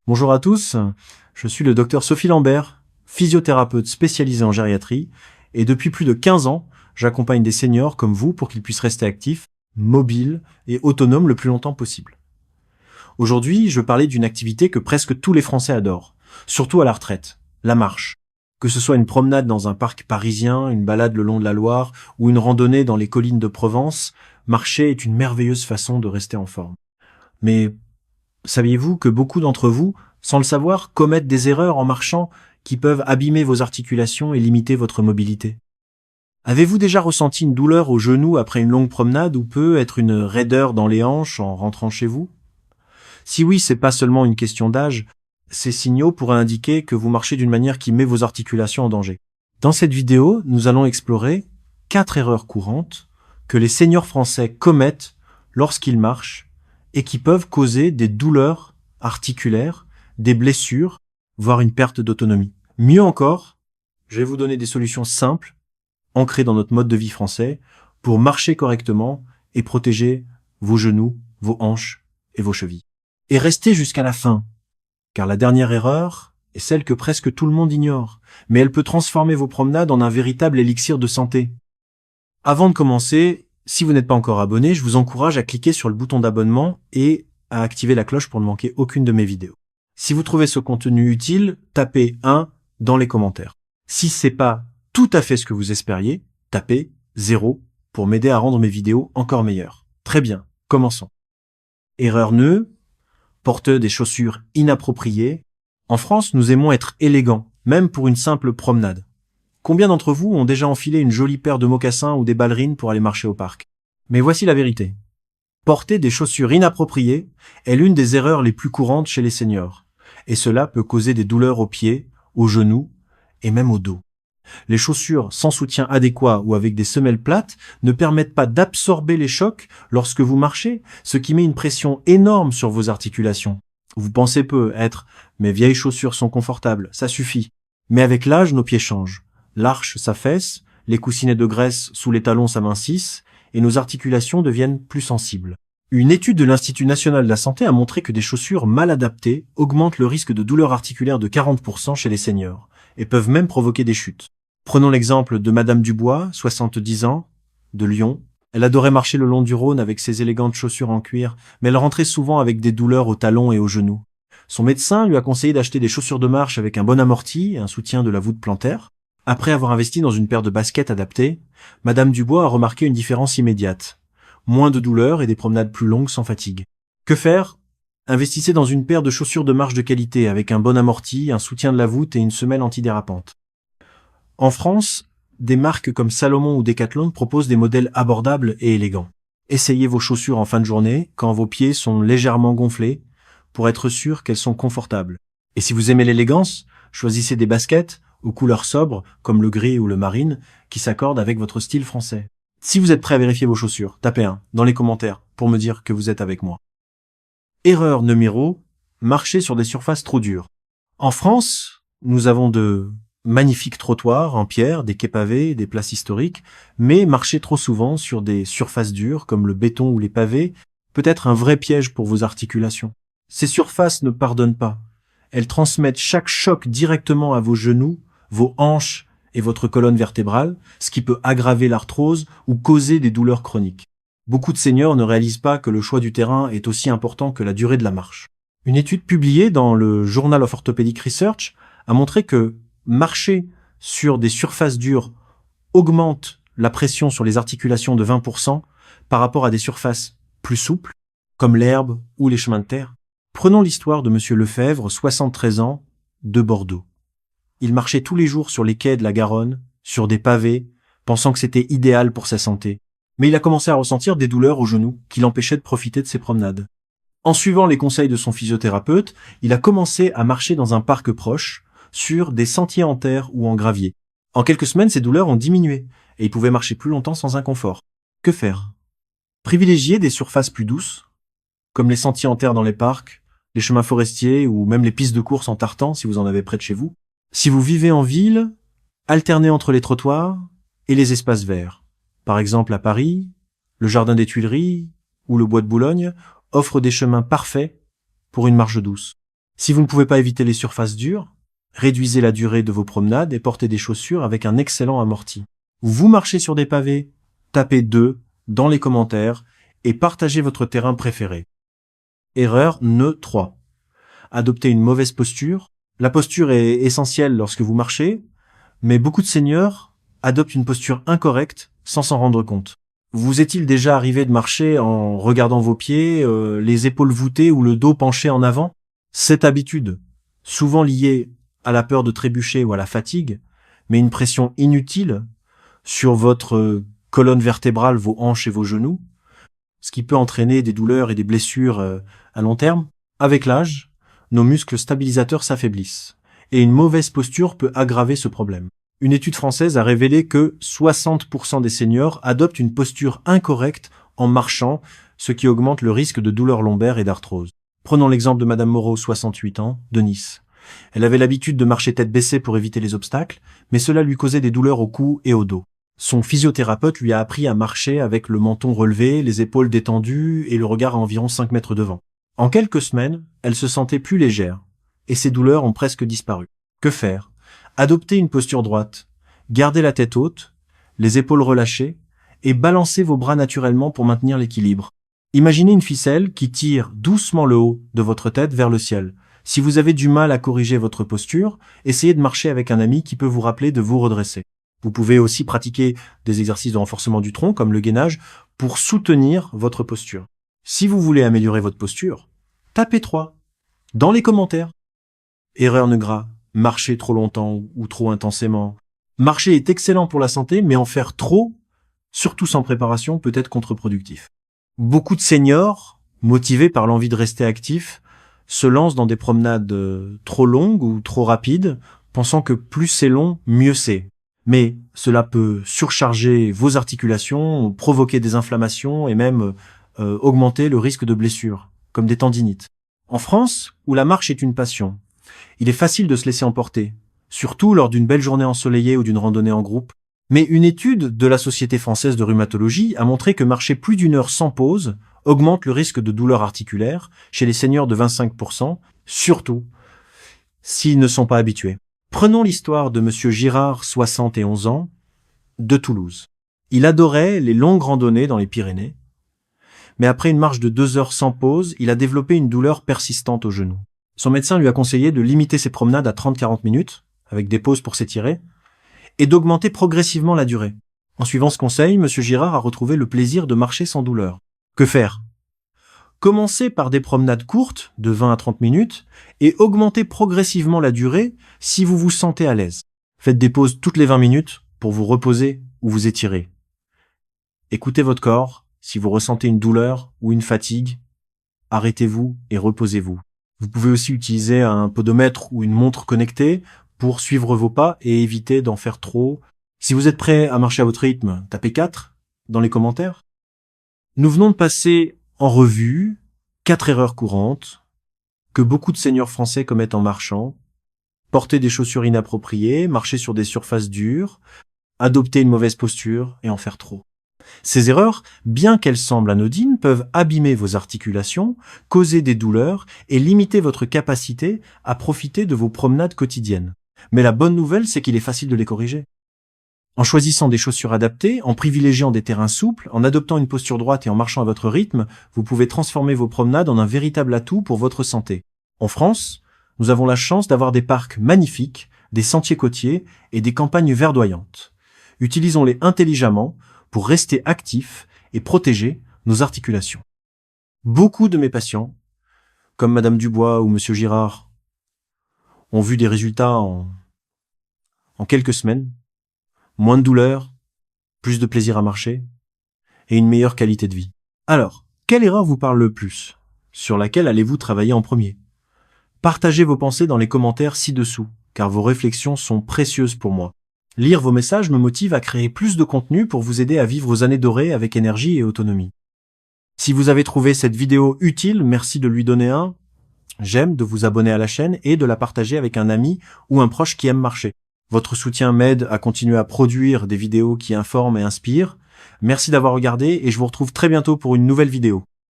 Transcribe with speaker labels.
Speaker 1: Bonjour à tous, je suis le docteur Sophie Lambert, physiothérapeute spécialisée en gériatrie, et depuis plus de 15 ans, j'accompagne des seniors comme vous pour qu'ils puissent rester actifs, mobiles et autonomes le plus longtemps possible. Aujourd'hui, je veux parler d'une activité que presque tous les Français adorent, surtout à la retraite, la marche. Que ce soit une promenade dans un parc parisien, une balade le long de la Loire ou une randonnée dans les collines de Provence, marcher est une merveilleuse façon de rester en forme. Mais saviez-vous que beaucoup d'entre vous, sans le savoir, commettent des erreurs en marchant qui peuvent abîmer vos articulations et limiter votre mobilité? Avez-vous déjà ressenti une douleur au genou après une longue promenade ou peut être une raideur dans les hanches en rentrant chez vous? Si oui, c'est pas seulement une question d'âge, ces signaux pourraient indiquer que vous marchez d'une manière qui met vos articulations en danger. Dans cette vidéo, nous allons explorer 4 erreurs courantes que les seniors français commettent lorsqu'ils marchent et qui peuvent causer des douleurs articulaires, des blessures, voire une perte d'autonomie. Mieux encore, je vais vous donner des solutions simples, ancrées dans notre mode de vie français, pour marcher correctement et protéger vos genoux, vos hanches et vos chevilles. Et restez jusqu'à la fin, car la dernière erreur est celle que presque tout le monde ignore, mais elle peut transformer vos promenades en un véritable élixir de santé. Avant de commencer, si vous n'êtes pas encore abonné, je vous encourage à cliquer sur le bouton d'abonnement et à activer la cloche pour ne manquer aucune de mes vidéos. Si vous trouvez ce contenu utile, tapez 1 dans les commentaires. Si c'est pas tout à fait ce que vous espériez, tapez 0 pour m'aider à rendre mes vidéos encore meilleures. Très bien, commençons. Erreur nœud, portez des chaussures inappropriées. En France, nous aimons être élégants, même pour une simple promenade. Combien d'entre vous ont déjà enfilé une jolie paire de mocassins ou des ballerines pour aller marcher au parc? Mais voici la vérité. Porter des chaussures inappropriées est l'une des erreurs les plus courantes chez les seniors. Et cela peut causer des douleurs aux pieds, aux genoux et même au dos. Les chaussures sans soutien adéquat ou avec des semelles plates ne permettent pas d'absorber les chocs lorsque vous marchez, ce qui met une pression énorme sur vos articulations. Vous pensez peu être « mes vieilles chaussures sont confortables, ça suffit ». Mais avec l'âge, nos pieds changent. L'arche s'affaisse, les coussinets de graisse sous les talons s'amincissent et nos articulations deviennent plus sensibles. Une étude de l'Institut national de la santé a montré que des chaussures mal adaptées augmentent le risque de douleurs articulaires de 40% chez les seniors et peuvent même provoquer des chutes. Prenons l'exemple de Madame Dubois, 70 ans, de Lyon. Elle adorait marcher le long du Rhône avec ses élégantes chaussures en cuir, mais elle rentrait souvent avec des douleurs aux talons et aux genoux. Son médecin lui a conseillé d'acheter des chaussures de marche avec un bon amorti et un soutien de la voûte plantaire. Après avoir investi dans une paire de baskets adaptées, Madame Dubois a remarqué une différence immédiate. Moins de douleurs et des promenades plus longues sans fatigue. Que faire? Investissez dans une paire de chaussures de marche de qualité avec un bon amorti, un soutien de la voûte et une semelle antidérapante. En France, des marques comme Salomon ou Decathlon proposent des modèles abordables et élégants. Essayez vos chaussures en fin de journée quand vos pieds sont légèrement gonflés pour être sûr qu'elles sont confortables. Et si vous aimez l'élégance, choisissez des baskets aux couleurs sobres comme le gris ou le marine qui s'accordent avec votre style français. Si vous êtes prêt à vérifier vos chaussures, tapez 1 dans les commentaires pour me dire que vous êtes avec moi. Erreur numéro, marcher sur des surfaces trop dures. En France, nous avons de magnifiques trottoirs en pierre, des quais pavés, des places historiques, mais marcher trop souvent sur des surfaces dures comme le béton ou les pavés peut être un vrai piège pour vos articulations. Ces surfaces ne pardonnent pas. Elles transmettent chaque choc directement à vos genoux, vos hanches et votre colonne vertébrale, ce qui peut aggraver l'arthrose ou causer des douleurs chroniques. Beaucoup de seniors ne réalisent pas que le choix du terrain est aussi important que la durée de la marche. Une étude publiée dans le Journal of Orthopedic Research a montré que marcher sur des surfaces dures augmente la pression sur les articulations de 20% par rapport à des surfaces plus souples, comme l'herbe ou les chemins de terre. Prenons l'histoire de Monsieur Lefebvre, 73 ans, de Bordeaux. Il marchait tous les jours sur les quais de la Garonne, sur des pavés, pensant que c'était idéal pour sa santé. Mais il a commencé à ressentir des douleurs aux genoux qui l'empêchaient de profiter de ses promenades. En suivant les conseils de son physiothérapeute, il a commencé à marcher dans un parc proche, sur des sentiers en terre ou en gravier. En quelques semaines, ses douleurs ont diminué et il pouvait marcher plus longtemps sans inconfort. Que faire? Privilégier des surfaces plus douces, comme les sentiers en terre dans les parcs, les chemins forestiers ou même les pistes de course en tartan si vous en avez près de chez vous. Si vous vivez en ville, alternez entre les trottoirs et les espaces verts. Par exemple à Paris, le jardin des Tuileries ou le bois de Boulogne offrent des chemins parfaits pour une marche douce. Si vous ne pouvez pas éviter les surfaces dures, réduisez la durée de vos promenades et portez des chaussures avec un excellent amorti. Vous marchez sur des pavés, tapez 2 dans les commentaires et partagez votre terrain préféré. Erreur nœud 3. Adoptez une mauvaise posture. La posture est essentielle lorsque vous marchez, mais beaucoup de seniors adoptent une posture incorrecte sans s'en rendre compte. Vous est-il déjà arrivé de marcher en regardant vos pieds, les épaules voûtées ou le dos penché en avant? Cette habitude, souvent liée à la peur de trébucher ou à la fatigue, met une pression inutile sur votre colonne vertébrale, vos hanches et vos genoux, ce qui peut entraîner des douleurs et des blessures à long terme. Avec l'âge, nos muscles stabilisateurs s'affaiblissent, et une mauvaise posture peut aggraver ce problème. Une étude française a révélé que 60% des seniors adoptent une posture incorrecte en marchant, ce qui augmente le risque de douleurs lombaires et d'arthrose. Prenons l'exemple de Madame Moreau, 68 ans, de Nice. Elle avait l'habitude de marcher tête baissée pour éviter les obstacles, mais cela lui causait des douleurs au cou et au dos. Son physiothérapeute lui a appris à marcher avec le menton relevé, les épaules détendues et le regard à environ 5 mètres devant. En quelques semaines, elle se sentait plus légère, et ses douleurs ont presque disparu. Que faire? Adoptez une posture droite, gardez la tête haute, les épaules relâchées, et balancez vos bras naturellement pour maintenir l'équilibre. Imaginez une ficelle qui tire doucement le haut de votre tête vers le ciel. Si vous avez du mal à corriger votre posture, essayez de marcher avec un ami qui peut vous rappeler de vous redresser. Vous pouvez aussi pratiquer des exercices de renforcement du tronc, comme le gainage, pour soutenir votre posture. Si vous voulez améliorer votre posture, tapez 3 dans les commentaires. Erreur nœud gras, marcher trop longtemps ou trop intensément. Marcher est excellent pour la santé, mais en faire trop, surtout sans préparation, peut être contre-productif. Beaucoup de seniors, motivés par l'envie de rester actifs, se lancent dans des promenades trop longues ou trop rapides, pensant que plus c'est long, mieux c'est. Mais cela peut surcharger vos articulations, provoquer des inflammations et même augmenter le risque de blessures, comme des tendinites. En France, où la marche est une passion, il est facile de se laisser emporter, surtout lors d'une belle journée ensoleillée ou d'une randonnée en groupe. Mais une étude de la Société française de rhumatologie a montré que marcher plus d'une heure sans pause augmente le risque de douleurs articulaires chez les seniors de 25%, surtout s'ils ne sont pas habitués. Prenons l'histoire de Monsieur Girard, 71 ans, de Toulouse. Il adorait les longues randonnées dans les Pyrénées, mais après une marche de 2 heures sans pause, il a développé une douleur persistante au genou. Son médecin lui a conseillé de limiter ses promenades à 30-40 minutes, avec des pauses pour s'étirer, et d'augmenter progressivement la durée. En suivant ce conseil, M. Girard a retrouvé le plaisir de marcher sans douleur. Que faire? Commencez par des promenades courtes, de 20 à 30 minutes, et augmentez progressivement la durée si vous vous sentez à l'aise. Faites des pauses toutes les 20 minutes pour vous reposer ou vous étirer. Écoutez votre corps. Si vous ressentez une douleur ou une fatigue, arrêtez-vous et reposez-vous. Vous pouvez aussi utiliser un podomètre ou une montre connectée pour suivre vos pas et éviter d'en faire trop. Si vous êtes prêt à marcher à votre rythme, tapez 4 dans les commentaires. Nous venons de passer en revue 4 erreurs courantes que beaucoup de seniors français commettent en marchant. Porter des chaussures inappropriées, marcher sur des surfaces dures, adopter une mauvaise posture et en faire trop. Ces erreurs, bien qu'elles semblent anodines, peuvent abîmer vos articulations, causer des douleurs et limiter votre capacité à profiter de vos promenades quotidiennes. Mais la bonne nouvelle, c'est qu'il est facile de les corriger. En choisissant des chaussures adaptées, en privilégiant des terrains souples, en adoptant une posture droite et en marchant à votre rythme, vous pouvez transformer vos promenades en un véritable atout pour votre santé. En France, nous avons la chance d'avoir des parcs magnifiques, des sentiers côtiers et des campagnes verdoyantes. Utilisons-les intelligemment pour rester actifs et protéger nos articulations. Beaucoup de mes patients, comme Madame Dubois ou Monsieur Girard, ont vu des résultats en quelques semaines, moins de douleur, plus de plaisir à marcher et une meilleure qualité de vie. Alors, quelle erreur vous parle le plus? Sur laquelle allez-vous travailler en premier? Partagez vos pensées dans les commentaires ci-dessous, car vos réflexions sont précieuses pour moi. Lire vos messages me motive à créer plus de contenu pour vous aider à vivre vos années dorées avec énergie et autonomie. Si vous avez trouvé cette vidéo utile, merci de lui donner un j'aime, de vous abonner à la chaîne et de la partager avec un ami ou un proche qui aime marcher. Votre soutien m'aide à continuer à produire des vidéos qui informent et inspirent. Merci d'avoir regardé et je vous retrouve très bientôt pour une nouvelle vidéo.